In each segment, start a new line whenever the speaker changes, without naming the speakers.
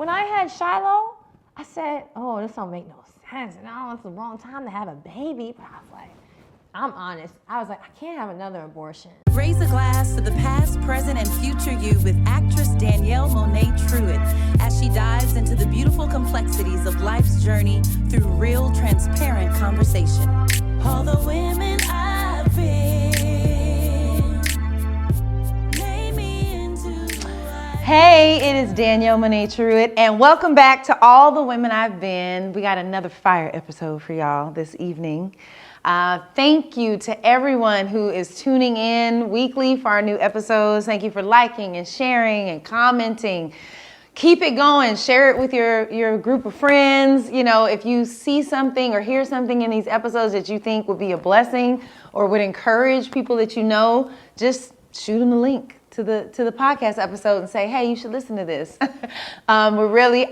when I had Shiloh, I said, oh, this don't make no sense. And I it's the wrong time to have a baby. But I was like, I'm honest. I was like, I can't have another abortion.
Raise a glass to the past, present, and future you with actress Danielle Mone Truitt as she dives into the beautiful complexities of life's journey through real, transparent conversation. All the women I've been made me into.
Hey, it is Danielle Mone Truitt, and welcome back to All the Women I've Been. We got another fire episode for y'all this evening. Thank you to everyone who is tuning in weekly for our new episodes. Thank you for liking and sharing and commenting. Keep it going. Share it with your group of friends. You know, if you see something or hear something in these episodes that you think would be a blessing or would encourage people that you know, just shoot them a link to the podcast episode and say, hey, you should listen to this. I'm really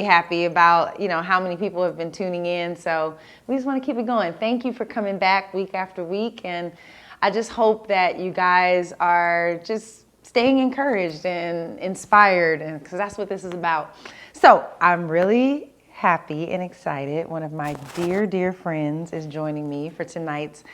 happy about, how many people have been tuning in. So we just want to keep it going. Thank you for coming back week after week. And I just hope that you guys are just staying encouraged and inspired, and because that's what this is about. So I'm really happy and excited. One of my dear friends is joining me for tonight's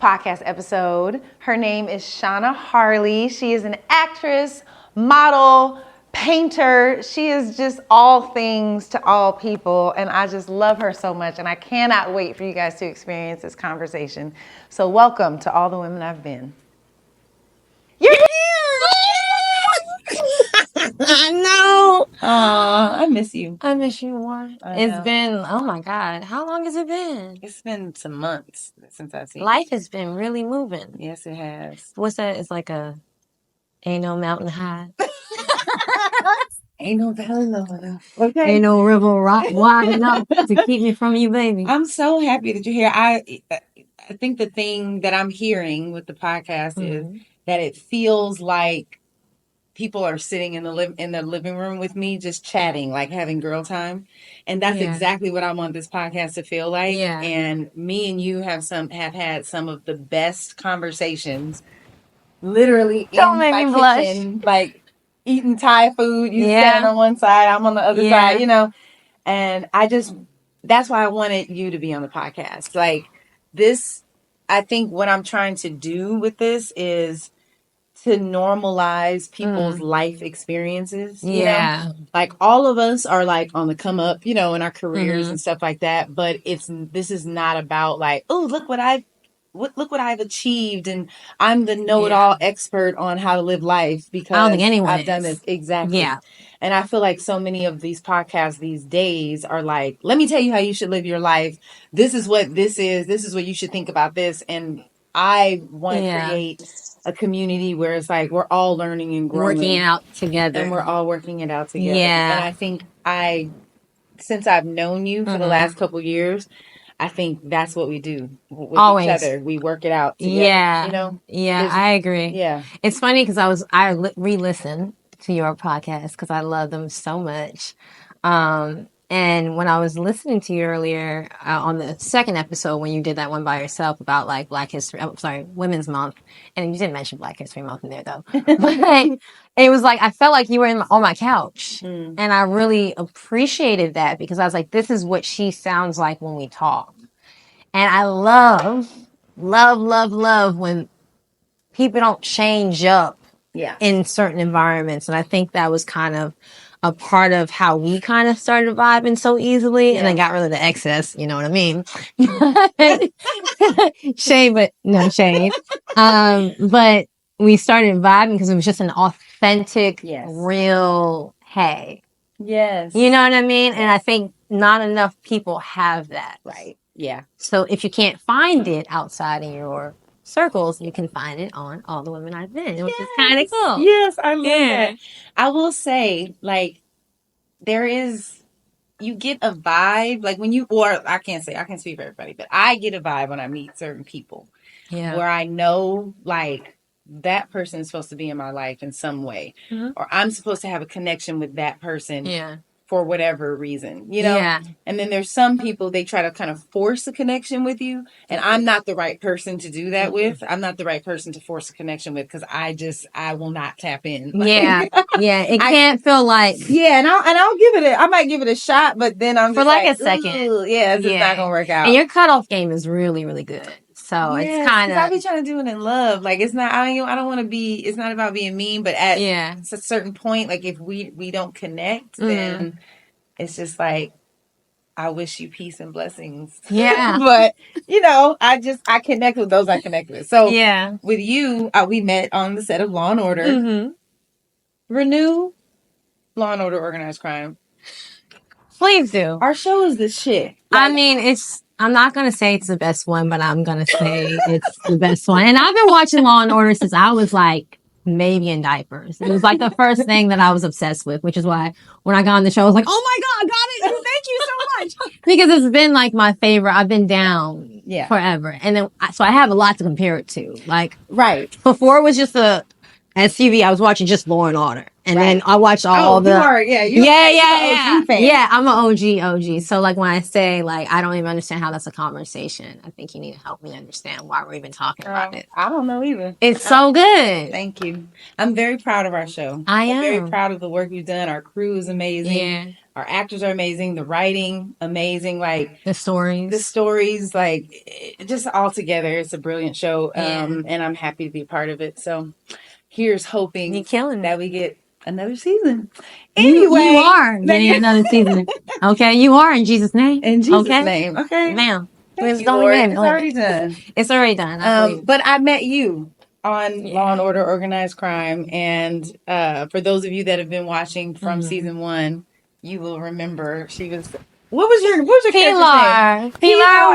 podcast episode. Her name is Shauna Harley. She is an actress, model, painter. She is just all things to all people, and I just love her so much, and I cannot wait for you guys to experience this conversation. So welcome to All the Women I've Been. You're here!
I know.
Aw, I miss you.
I miss you more. It's been, oh my God. How long has it been?
It's been some months since I've seen you.
Life has been really moving.
Yes, it has.
What's that? It's like ain't no mountain high.
Ain't no valley low enough. Okay.
Ain't no river wide enough to keep me from you, baby.
I'm so happy that you're here. I think the thing that I'm hearing with the podcast is that it feels like people are sitting in the living room with me, just chatting, like having girl time, and that's exactly what I want this podcast to feel like.
Yeah.
And me and you have had some of the best conversations, literally.
Don't make me blush.
Kitchen, like eating Thai food. You standing on one side, I'm on the other side. And that's why I wanted you to be on the podcast. Like this, I think what I'm trying to do with this is to normalize people's life experiences.
Yeah.
You know? Like all of us are like on the come up, in our careers and stuff like that. But this is not about like, oh, look what I've achieved, and I'm the know-it-all expert on how to live life because
I don't think anyone
I've done this. Exactly.
Yeah.
And I feel like so many of these podcasts these days are like, let me tell you how you should live your life. This is what this is. This is what you should think about this. And I want to create a community where it's like we're all learning and growing.
Working it out together.
And we're all working it out together.
Yeah.
And I think since I've known you for the last couple of years, I think that's what we do with each other. We work it out together.
Yeah. Yeah, I agree.
Yeah.
It's funny because I re-listened to your podcast because I love them so much. And when I was listening to you earlier on the second episode, when you did that one by yourself about like Women's Month, and you didn't mention Black History Month in there though, but it was like, I felt like you were on my couch and I really appreciated that because I was like, this is what she sounds like when we talk. And I love when people don't change up in certain environments. And I think that was kind of a part of how we kind of started vibing so easily and then got rid of the excess, you know what I mean? Shade, but no shade. But we started vibing because it was just an authentic, real, hey.
Yes.
You know what I mean? And I think not enough people have that.
Right. Yeah.
So if you can't find it outside in your circles, you can find it on All the Women I've Been, which is kind of cool.
Yes, I love that. I will say, like, you get a vibe, like when I can't speak for everybody, but I get a vibe when I meet certain people where I know, like, that person is supposed to be in my life in some way, or I'm supposed to have a connection with that person for whatever reason, you know?
Yeah.
And then there's some people, they try to kind of force a connection with you. And I'm not the right person to do that with. I'm not the right person to force a connection with because I will not tap in.
Yeah. Yeah. It can't feel like.
Yeah. And I'll give it I might give it a shot, but then I'm
for
just
like a second.
Yeah, it's just not going to work out.
And your cutoff game is really, really good. So it's kind of.
I be trying to do it in love. Like it's not. I don't want to be. It's not about being mean, but at a certain point, like if we don't connect, then it's just like I wish you peace and blessings.
Yeah.
But you know, I connect with those I connect with. So
yeah,
with you, we met on the set of Law and Order. Renew Law and Order Organized Crime.
Please do.
Our show is the shit.
Like, I mean, I'm not going to say it's the best one, but I'm going to say it's the best one. And I've been watching Law and Order since I was like maybe in diapers. It was like the first thing that I was obsessed with, which is why when I got on the show, I was like, oh my God, I got it. Thank you so much. Because it's been like my favorite. I've been down forever. And then, so I have a lot to compare it to. Like, before it was just a SUV, I was watching just Law and Order. And then I watched all the... Yeah, I'm an OG. So like when I say like, I don't even understand how that's a conversation, I think you need to help me understand why we're even talking about it.
I don't know either.
It's so good.
Thank you. I'm very proud of our show. I'm very proud of the work we've done. Our crew is amazing. Yeah. Our actors are amazing. The writing, amazing. Like
the stories,
like just all together. It's a brilliant show. And I'm happy to be part of it. So here's hoping that we get another season. Anyway,
you are getting another season. Okay, you are in Jesus' name.
In Jesus' name. Okay,
ma'am.
It's already done.
It's already done.
But I met you on Law and Order Organized Crime, and for those of you that have been watching from season 1, you will remember she was. What was your
Pilar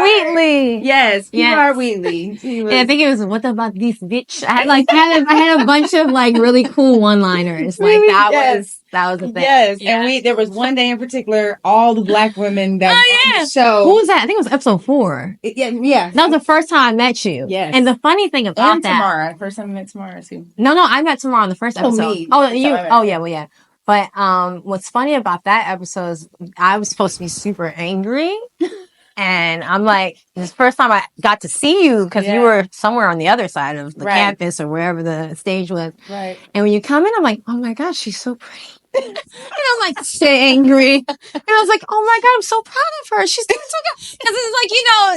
Wheatley?
Yes, Pilar Wheatley.
I think it was what about this bitch? I had a bunch of like really cool one-liners. Like that was the thing.
Yes, and there was one day in particular, all the black women that were on the show.
Who was that? I think it was episode 4.
Yeah.
That was the first time I met you.
Yes.
And the funny thing about that,
Tamara. First time I met Tamara too.
No, I met Tamara on the first episode.
Me.
Oh, you. Oh, yeah. Well, yeah. But what's funny about that episode is I was supposed to be super angry. And I'm like, this first time I got to see you because you were somewhere on the other side of the campus or wherever the stage was.
Right.
And when you come in, I'm like, oh my gosh, she's so pretty. And I'm like, stay angry. And I was like, oh my God, I'm so proud of her. She's doing so good. Because it's like,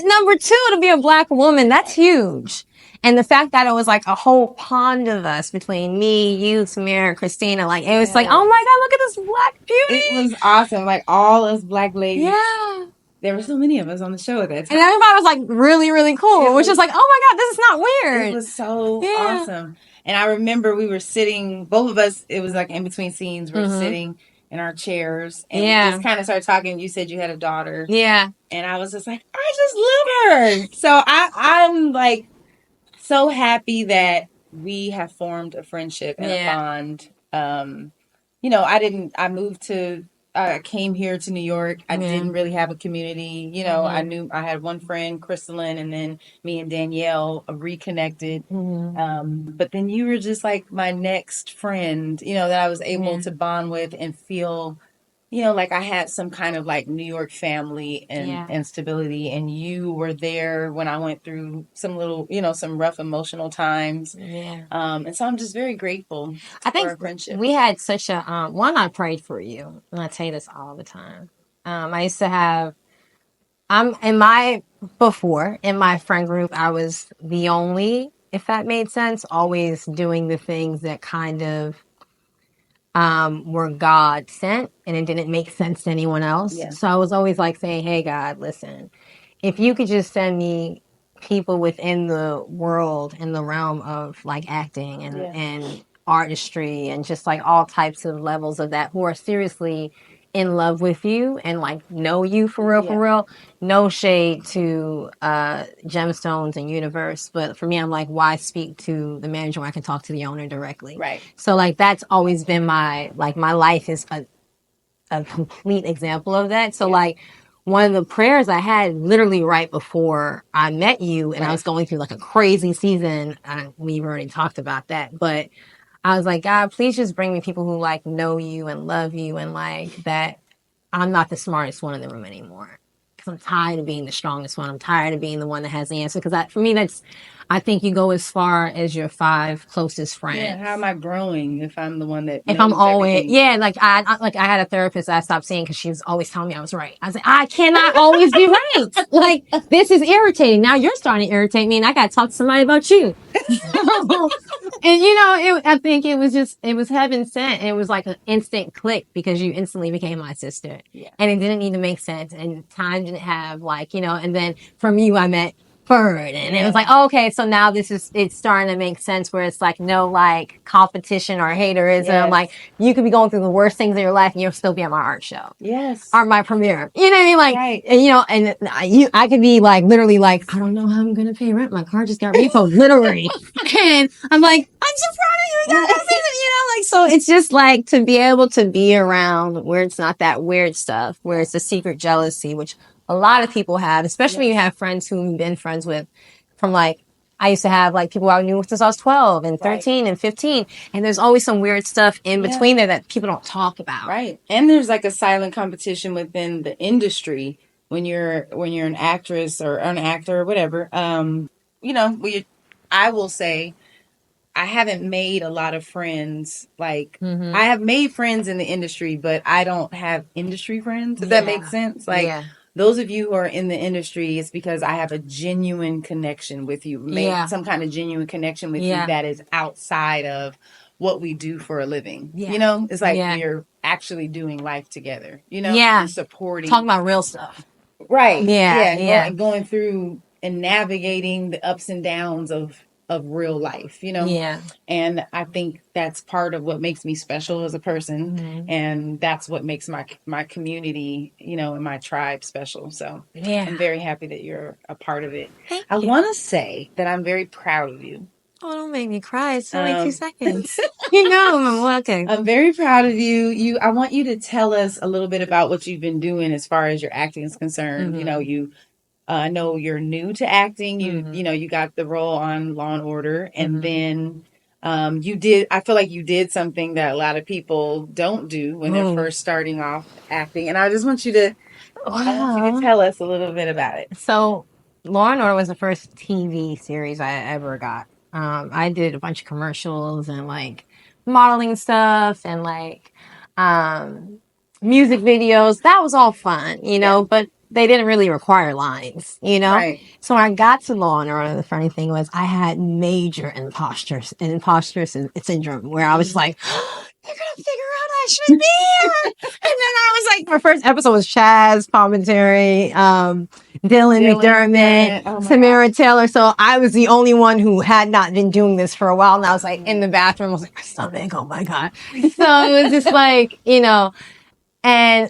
number 2 to be a black woman, that's huge. And the fact that it was like a whole pond of us between me, you, Samira, Christina, like it was like, oh my God, look at this black beauty.
It was awesome. Like all us black ladies.
Yeah.
There were so many of us on the show at that time.
And everybody was like really, really cool. Which is like, oh my God, this is not weird.
It was so awesome. And I remember we were sitting, both of us, it was like in between scenes, we were sitting in our chairs and we just kind of started talking. You said you had a daughter.
Yeah.
And I was just like, I just love her. So I'm like so happy that we have formed a friendship and a bond. I came here to New York. I didn't really have a community. I had one friend, Crystalline, and then me and Danielle reconnected. But then you were just like my next friend, that I was able to bond with and feel, like I had some kind of like New York family and stability. And you were there when I went through some little, some rough emotional times. Yeah. And so I'm just very grateful for our friendship.
We had such a, I prayed for you. And I tell you this all the time. I used to have, in my friend group, I was the only, if that made sense, always doing the things that kind of, were God sent and it didn't make sense to anyone else. Yeah. So I was always like saying, hey, God, listen, if you could just send me people within the world in the realm of like acting and artistry and just like all types of levels of that who are seriously in love with you and like know you for real. No shade to Gemstones and Universe, but for me, I'm like, why speak to the manager when I can talk to the owner directly?
Right.
So like that's always been my life is a complete example of that. So like one of the prayers I had literally right before I met you, and I was going through like a crazy season. We've already talked about that, but I was like, God, please just bring me people who like know you and love you and like that I'm not the smartest one in the room anymore. Because I'm tired of being the strongest one. I'm tired of being the one that has the answer. Because for me, I think you go as far as your 5 closest friends.
Yeah, how am I growing if I'm the one that
If
knows
I'm always,
everything?
yeah, like I had a therapist that I stopped seeing because she was always telling me I was right. I was like, I cannot always be right. Like, this is irritating. Now you're starting to irritate me and I got to talk to somebody about you. And I think it was heaven sent. And it was like an instant click because you instantly became my sister.
Yeah.
And it didn't need to make sense. And time didn't have and then from you I met Bird. And it was like, oh, okay, so now it's starting to make sense where it's like no like competition or haterism.
Yes.
Like you could be going through the worst things in your life and you'll still be at my art show.
Yes.
Or my premiere. You know what I mean? Like,
right.
And I could be like, literally like, I don't know how I'm going to pay rent. My car just got repoed, literally. And I'm like, I'm so proud of you. Like, so it's just like to be able to be around where it's not that weird stuff, where it's the secret jealousy, which a lot of people have, especially when you have friends who you've been friends with from like, I used to have like people I knew since I was 12 and 13 and 15. And there's always some weird stuff in between there that people don't talk about.
Right. And there's like a silent competition within the industry when you're an actress or an actor or whatever. I will say I haven't made a lot of friends. Like I have made friends in the industry, but I don't have industry friends, if that makes sense. Like those of you who are in the industry, it's because I have a genuine connection with you. Some kind of genuine connection with you that is outside of what we do for a living. Yeah. It's like we're actually doing life together, and supporting.
Talking about real stuff.
Right. Yeah. Going through and navigating the ups and downs of real life,
Yeah.
And I think that's part of what makes me special as a person. And that's what makes my community, and my tribe special. So I'm very happy that you're a part of it. I want to say that I'm very proud of you.
Oh, don't make me cry. It's only 2 seconds. I'm okay.
I'm very proud of you. I want you to tell us a little bit about what you've been doing as far as your acting is concerned. I know you're new to acting. You got the role on Law and Order, and then I feel like you did something that a lot of people don't do when they're first starting off acting. And I just want you to tell us a little bit about it.
So Law and Order was the first TV series I ever got. I did a bunch of commercials and like modeling stuff and like music videos. That was all fun, but they didn't really require lines,
Right.
So when I got to Law and Order, the funny thing was I had major imposter syndrome where I was just like, they're going to figure out I should be here. And then I was like, my first episode was Chaz Palminteri, Dylan McDermott, Tamara Taylor. So I was the only one who had not been doing this for a while. And I was like in the bathroom, I was like, my stomach, oh my God. So it was just like, and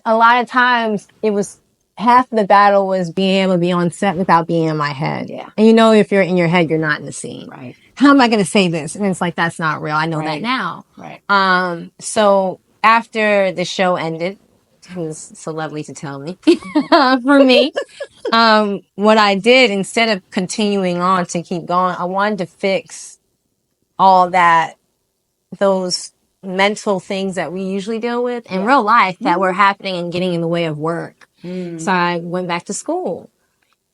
a lot of times it was half the battle was being able to be on set without being in my head.
Yeah.
And if you're in your head, you're not in the scene.
Right.
How am I going to say this? And it's like, that's not real. I know that now.
Right.
So after the show ended, it was so lovely to tell me, for me, what I did instead of continuing on to keep going, I wanted to fix all those mental things that we usually deal with in real life that were happening and getting in the way of work. So I went back to school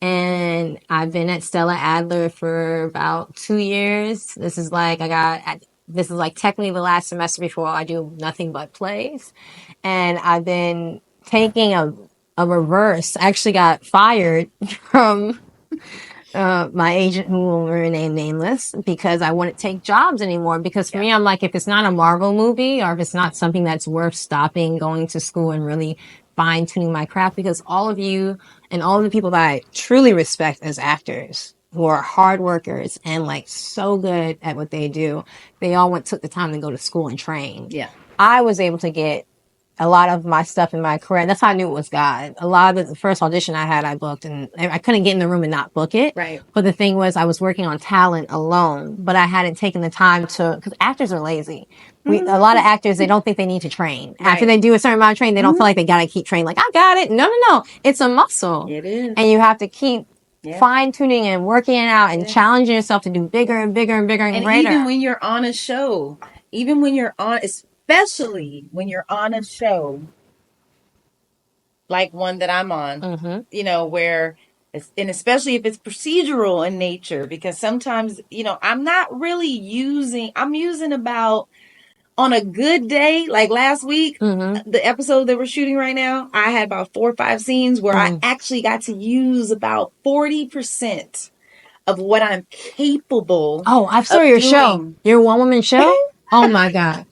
and I've been at Stella Adler for about 2 years. This is like technically the last semester before I do nothing but plays. And I've been taking a reverse. I actually got fired from my agent, who will remain nameless, because I wouldn't take jobs anymore. Because for me, I'm like, if it's not a Marvel movie or if it's not something that's worth stopping, going to school and really fine tuning my craft, because all of you and all of the people that I truly respect as actors who are hard workers and like so good at what they do, they all took the time to go to school and train.
Yeah.
I was able to get a lot of my stuff in my career. And that's how I knew it was God. A lot of the first audition I had, I booked, and I couldn't get in the room and not book it.
Right.
But the thing was, I was working on talent alone, but I hadn't taken the time because actors are lazy. A lot of actors, they don't think they need to train. Right. After they do a certain amount of training, they don't feel like they got to keep training. Like, I got it. No. It's a muscle.
It is.
And you have to keep fine tuning and working it out and challenging yourself to do bigger and bigger and bigger and greater.
Even when you're on a show, especially when you're on a show, like one that I'm on, you know, where it's, and especially if it's procedural in nature, because sometimes, you know, I'm using about, on a good day, like last week, the episode that we're shooting right now, I had about 4 or 5 scenes where I actually got to use about 40% of what I'm capable.
Oh, I saw your show, your one woman show. Oh my God.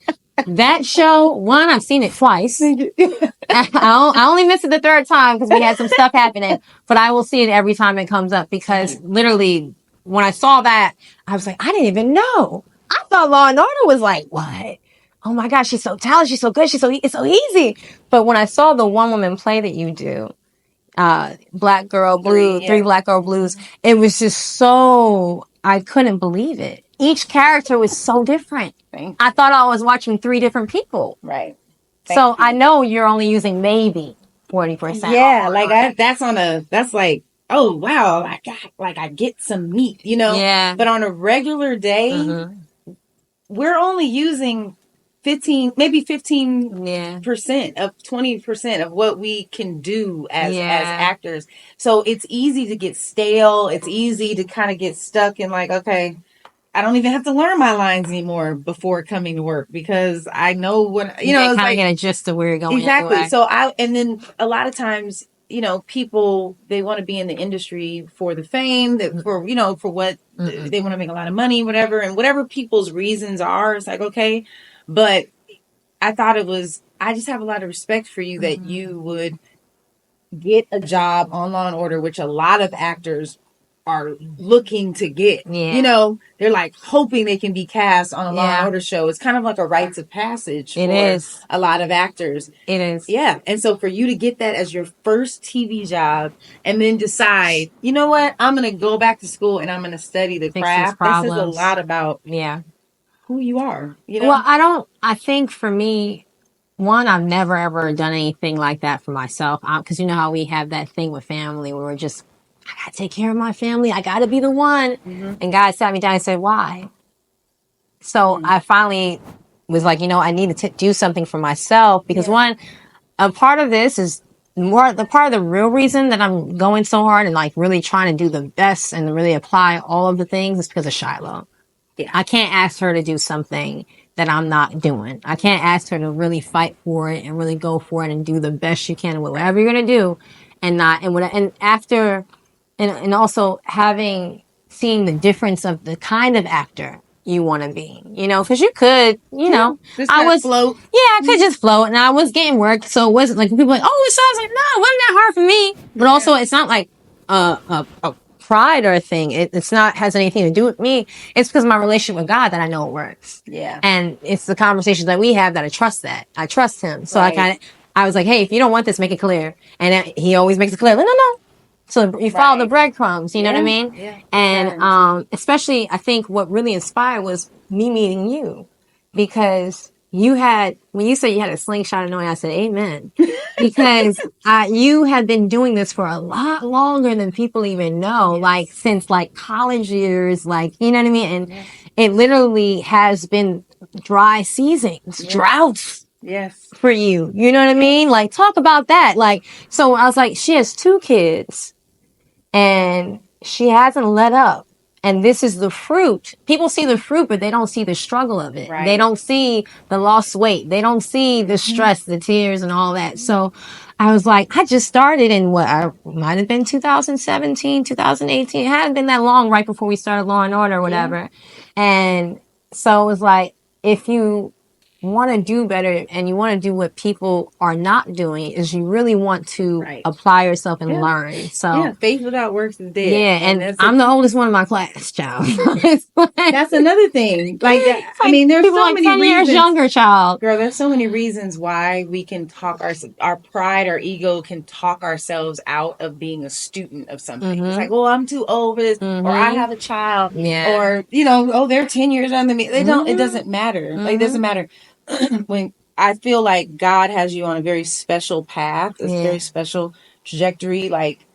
That show, one, I've seen it twice. I only missed it the third time because we had some stuff happening, but I will see it every time it comes up because literally when I saw that, I was like, I didn't even know. I thought Law and Order was like, what? Oh my gosh, she's so talented. She's so good. It's so easy. But when I saw the one woman play that you do, Black Girl Blue, Three Black Girl Blues, it was just so, I couldn't believe it. Each character was so different. I thought I was watching 3 different people.
Right.
So I know you're only using maybe 40%.
Yeah, like that's like, oh wow, I get some meat, you know?
Yeah.
But on a regular day, we're only using 15% of 20% of what we can do as actors. So it's easy to get stale. It's easy to kind of get stuck in like, okay, I don't even have to learn my lines anymore before coming to work because I know what, you know,
kind of like, get a gist of where you're going.
Exactly.
Anyway.
So and then a lot of times, you know, people, they want to be in the industry for the fame, that for, you know, for what they want to make a lot of money, whatever, and whatever people's reasons are, it's like, okay. But I just have a lot of respect for you that you would get a job on Law and Order, which a lot of actors are looking to get. You know, they're like hoping they can be cast on a Law and Order show. It's kind of like a rites of passage for a lot of actors.
It is.
Yeah. And so for you to get that as your first TV job and then decide, you know what, I'm going to go back to school and I'm going to study the craft. This is a lot about who you are. You know?
Well, I think for me, one, I've never ever done anything like that for myself. Because you know how we have that thing with family where we're just, I got to take care of my family. I got to be the one. And God sat me down and said, why? So I finally was like, you know, I need to do something for myself because one, a part of this is more the part of the real reason that I'm going so hard and like really trying to do the best and really apply all of the things is because of Shiloh. Yeah. I can't ask her to do something that I'm not doing. I can't ask her to really fight for it and really go for it and do the best you can with whatever you're going to do and after and also seeing the difference of the kind of actor you want to be, you know, because you could, you know,
float.
Yeah, I could just float and I was getting work. So it wasn't like people were like, oh, it sounds like, no, it wasn't that hard for me. But also it's not like a pride or a thing. It's not has anything to do with me. It's because of my relationship with God that I know it works. Yeah. And it's the conversations that we have that I trust him. So I was like, hey, if you don't want this, make it clear. And he always makes it clear. No. So you follow the breadcrumbs, you know what I mean? Yeah. And especially, I think what really inspired was me meeting you, because when you said you had a slingshot anointing, I said, amen. Because you have been doing this for a lot longer than people even know, like since like college years, like, you know what I mean? And it literally has been dry seasons, droughts.
Yes.
For you. You know what I mean? Like, talk about that. Like, so I was like, she has 2 kids and she hasn't let up. And this is the fruit. People see the fruit, but they don't see the struggle of it. Right. They don't see the lost weight. They don't see the stress, the tears and all that. So I was like, I just started in what I might have been 2017, 2018. It hadn't been that long right before we started Law and Order or whatever. And so it was like, if you want to do better and you want to do what people are not doing, is you really want to apply yourself and learn. So
faith without works is dead.
Yeah, and I'm the oldest one in my class, child.
That's another thing. Like, I mean, there's
people
so
like
many
10
reasons.
years younger, child.
Girl, there's so many reasons why we can talk our pride, our ego can talk ourselves out of being a student of something. It's like, well, I'm too old for this, or I have a child, or, you know, oh, they're 10 years under me. They don't, it doesn't matter. Like, it doesn't matter. When I feel like God has you on a very special path, a very special trajectory, like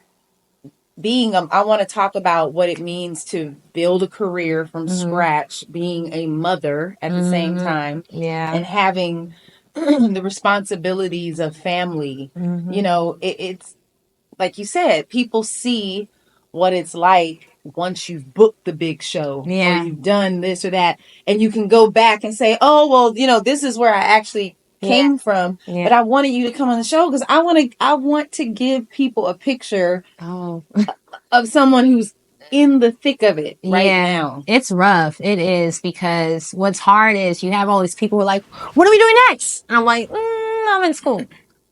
I want to talk about what it means to build a career from scratch, being a mother at the same time, and having the responsibilities of family. You know, it's like you said, people see what it's like once you've booked the big show or you've done this or that, and you can go back and say, oh, well, you know, this is where I actually came from, but I wanted you to come on the show because I want to give people a picture of someone who's in the thick of it now.
It's rough. It is, because what's hard is you have all these people who are like, what are we doing next? And I'm like, I'm in school.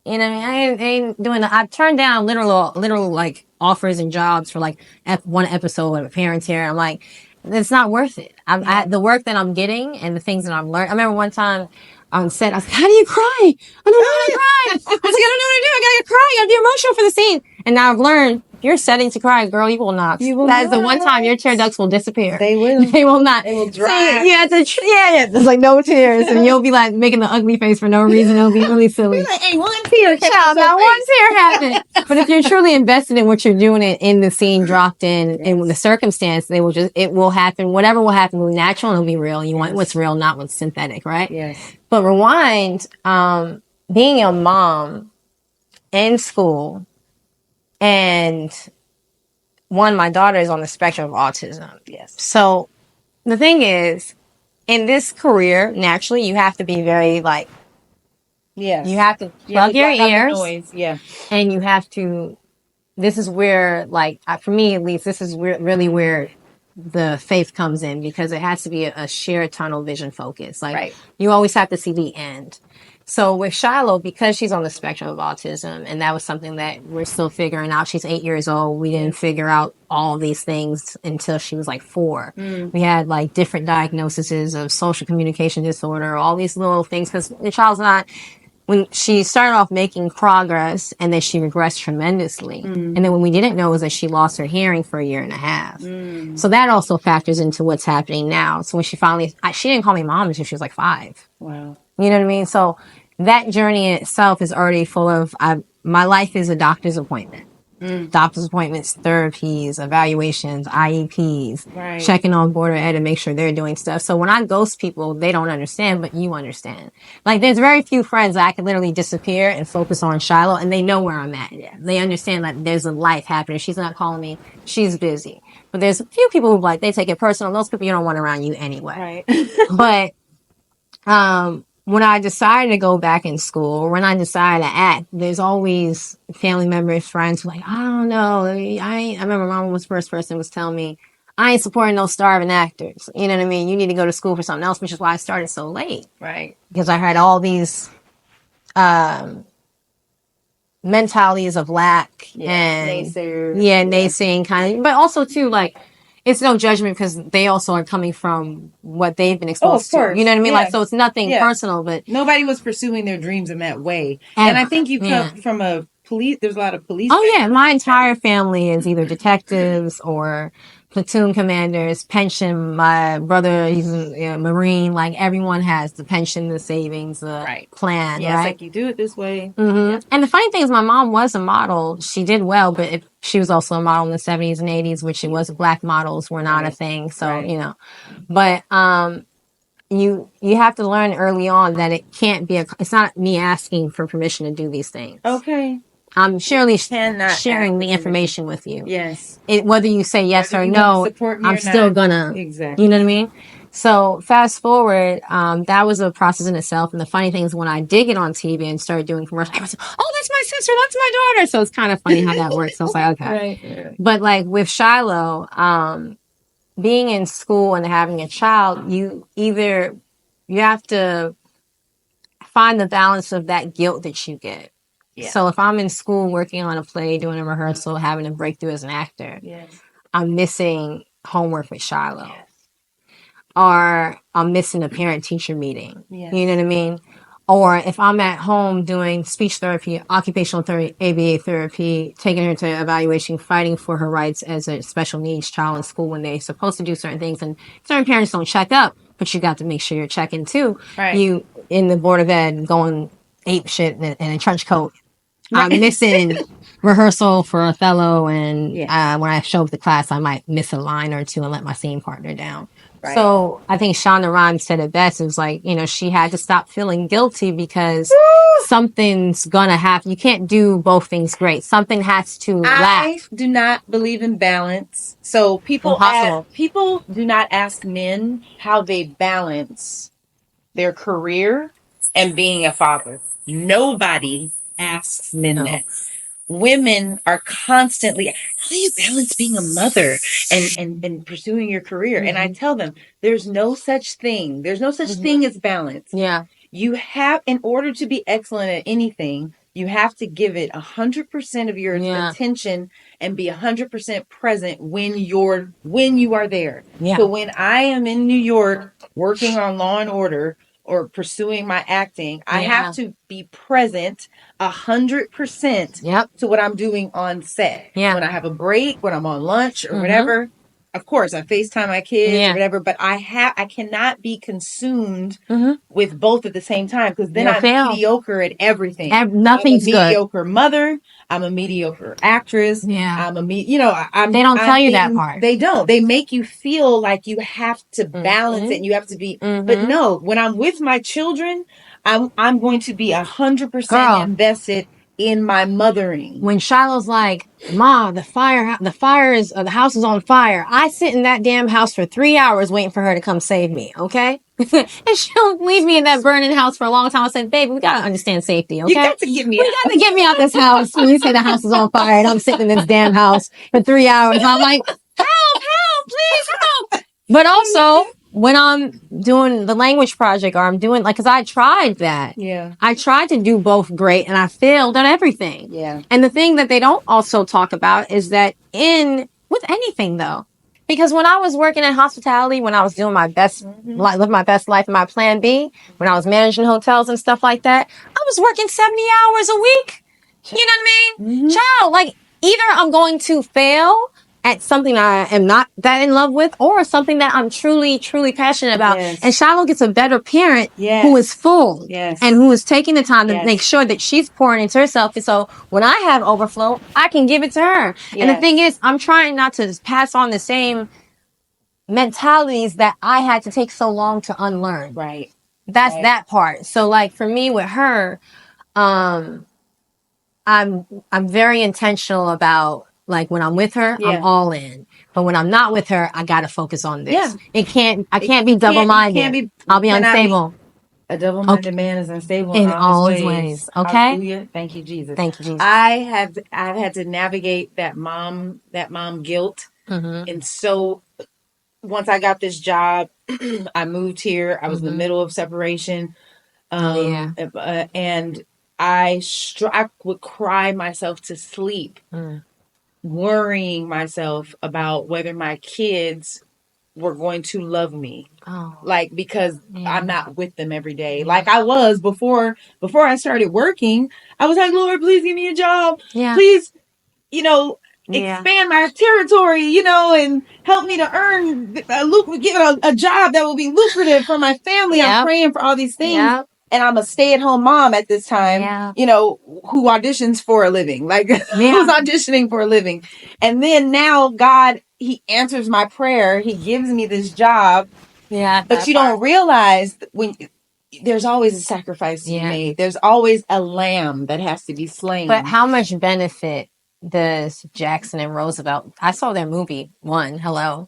You know what I mean? I ain't doing that. I've turned down literal like offers and jobs for like one episode of Parents Here. I'm like, it's not worth it. The work that I'm getting and the things that I'm learning. I remember one time on set, I was like, how do you cry? I don't know how to cry. I was like, I don't know what to do. I gotta cry. I gotta be emotional for the scene. And now I've learned, if you're setting to cry, girl, you will not. That is the one time your tear ducts will disappear.
They will.
They will not.
They will dry.
There's like no tears, and you'll be like making the ugly face for no reason. It'll be really silly.
Like, hey, one tear.
Child, not one tear happened. But if you're truly invested in what you're doing in the scene, dropped in the circumstance, it will happen. Whatever will happen will be natural and it'll be real. You want what's real, not what's synthetic, right?
Yes.
But rewind, being a mom in school, and my daughter is on the spectrum of autism.
Yes.
So the thing is, in this career, naturally, you have to be very like, you have to plug your ears.
Noise. Yeah.
And you have to, this is where, like, for me at least, this is really where the faith comes in, because it has to be a shared tunnel vision focus. Like, you always have to see the end. So with Shiloh, because she's on the spectrum of autism, and that was something that we're still figuring out. She's 8 years old. We didn't figure out all these things until she was like 4. We had like different diagnoses of social communication disorder, all these little things, because the child's not, when she started off making progress, and then she regressed tremendously. And then when we didn't know was that she lost her hearing for 1.5 years. So that also factors into what's happening now. So when she finally, she didn't call me mom until she was like 5.
Wow.
You know what I mean? So that journey in itself is already full of, my life is a doctor's appointment. Doctor's appointments, therapies, evaluations, IEPs, checking on Board of Ed to make sure they're doing stuff. So when I ghost people, they don't understand, but you understand. Like, there's very few friends that I can literally disappear and focus on Shiloh, and they know where I'm at. They understand that there's a life happening. She's not calling me. She's busy. But there's a few people who, like, they take it personal. Those people you don't want around you anyway. But, when I decided to go back in school, or when I decided to act, there's always family members, friends who are like, I don't know. I remember Mama was the first person who was telling me, I ain't supporting no starving actors. You know what I mean? You need to go to school for something else, which is why I started so late. Because I had all these mentalities of lack and naysaying kind of, but also too, like, it's no judgment, because they also are coming from what they've been exposed to. You know what I mean? Like, so it's nothing personal, but
nobody was pursuing their dreams in that way. And I think you come from a police, there's a lot of police.
Oh yeah. My entire family is either detectives or platoon commanders, pension. My brother, he's a Marine. Like, everyone has the pension, the savings, the plan.
Yeah, it's like, you do it this way.
And the funny thing is, my mom was a model. She did well, but she was also a model in the 70s and 80s, which it was, black models were not a thing. So, you know, but, you have to learn early on that it can't be it's not me asking for permission to do these things. I'm surely sharing the information with you. Whether you say yes or no, I'm still gonna, you know what I mean? So fast forward, that was a process in itself. And the funny thing is, when I did get on TV and started doing commercials, I was like, oh, that's my sister, that's my daughter. So it's kind of funny how that works. So I was like, okay. But like with Shiloh, being in school and having a child, you have to find the balance of that guilt that you get. So if I'm in school working on a play, doing a rehearsal, having a breakthrough as an actor, I'm missing homework with Shiloh. Or I'm missing a parent-teacher meeting. You know what I mean? Or if I'm at home doing speech therapy, occupational therapy, ABA therapy, taking her to evaluation, fighting for her rights as a special needs child in school when they're supposed to do certain things. And certain parents don't check up, but you got to make sure you're checking too. You in the Board of Ed going ape shit in a trench coat. I'm missing rehearsal for Othello, and when I show up to class, I might miss a line or two and let my scene partner down.
Right.
So I think Shauna Rhimes said it best. It was like, you know, she had to stop feeling guilty because something's gonna happen. You can't do both things great. Something has to lack.
I do not believe in balance. So
Impossible.
people do not ask men how they balance their career and being a father. Nobody asks men
No.
that. Women are constantly, how do you balance being a mother and pursuing your career? And I tell them, there's no such thing. There's no such thing as balance.
Yeah.
You have, in order to be excellent at anything, you have to give it 100% of your attention and be 100% present when you are there.
Yeah.
So when I am in New York working on Law and Order or pursuing my acting, I have to be present 100% to what I'm doing on set.
Yeah.
When I have a break, when I'm on lunch or whatever, of course I FaceTime my kids or whatever, but I cannot be consumed with both at the same time, because then I'm mediocre at everything.
Nothing's
I'm a mediocre
good.
mother. I'm a mediocre actress.
Yeah.
I'm
They don't tell you that part.
They don't. They make you feel like you have to balance it and you have to be. But no, when I'm with my children, I'm going to be 100% invested in my mothering.
When Shiloh's like, "Ma, the house is on fire," I sit in that damn house for 3 hours waiting for her to come save me. Okay, and she'll leave me in that burning house for a long time. I said, "Baby, we gotta understand safety. Okay,
you got to get me.
We got to get me out this house." When you say the house is on fire and I'm sitting in this damn house for 3 hours, I'm like, "Help, please help!" But also, when I'm doing the language project or I'm doing because I tried that.
Yeah.
I tried to do both great and I failed at everything.
Yeah.
And the thing that they don't also talk about is that with anything though, because when I was working in hospitality, when I was doing my best, live my best life in my plan B, when I was managing hotels and stuff like that, I was working 70 hours a week. You know what I mean? Child, like either I'm going to fail at something I am not that in love with, or something that I'm truly, truly passionate about.
Yes.
And Shiloh gets a better parent who is full and who is taking the time to make sure that she's pouring into herself. And so when I have overflow, I can give it to her. And the thing is, I'm trying not to pass on the same mentalities that I had to take so long to unlearn.
Right.
That's that part. So like for me with her, I'm very intentional about, like when I'm with her, I'm all in. But when I'm not with her, I gotta focus on this.
Yeah.
I can't be double-minded. I'll be unstable.
A double-minded man is unstable
in all his ways. Okay.
Hallelujah. Thank you, Jesus.
Thank you, Jesus.
I've had to navigate that mom guilt. And so once I got this job, I moved here. I was in the middle of separation. And I would cry myself to sleep, worrying myself about whether my kids were going to love me. Like, because I'm not with them every day. Like I was before I started working. I was like, Lord, please give me a job. Please, expand my territory, and help me to earn get a job that will be lucrative for my family. I'm praying for all these things. And I'm a stay-at-home mom at this time, who auditions for a living, like who's auditioning for a living. And then now God, he answers my prayer. He gives me this job. But you don't realize when there's always a sacrifice to be made. There's always a lamb that has to be slain.
But how much benefit does Jackson and Roosevelt? I saw their movie, Hello.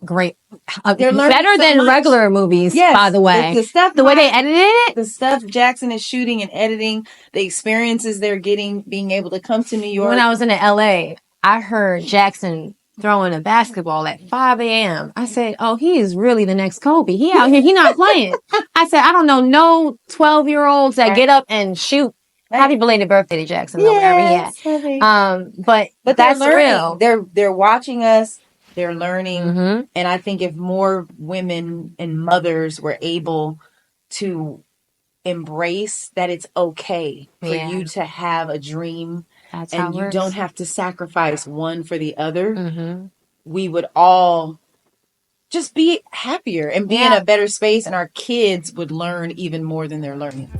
Great. They're better than regular movies, by the way. The way they edited it.
The stuff Jackson is shooting and editing, the experiences they're getting, being able to come to New York.
When I was in LA, I heard Jackson throwing a basketball at 5 a.m. I said, oh, he is really the next Kobe. He out here, he not playing. I said, I don't know no 12-year-olds that get up and shoot. Happy belated birthday to Jackson, wherever he at. But that's real.
They're watching us. They're learning. And I think if more women and mothers were able to embrace that it's okay for you to have a dream, and you don't have to sacrifice one for the other, we would all just be happier and be in a better space, and our kids would learn even more than they're learning.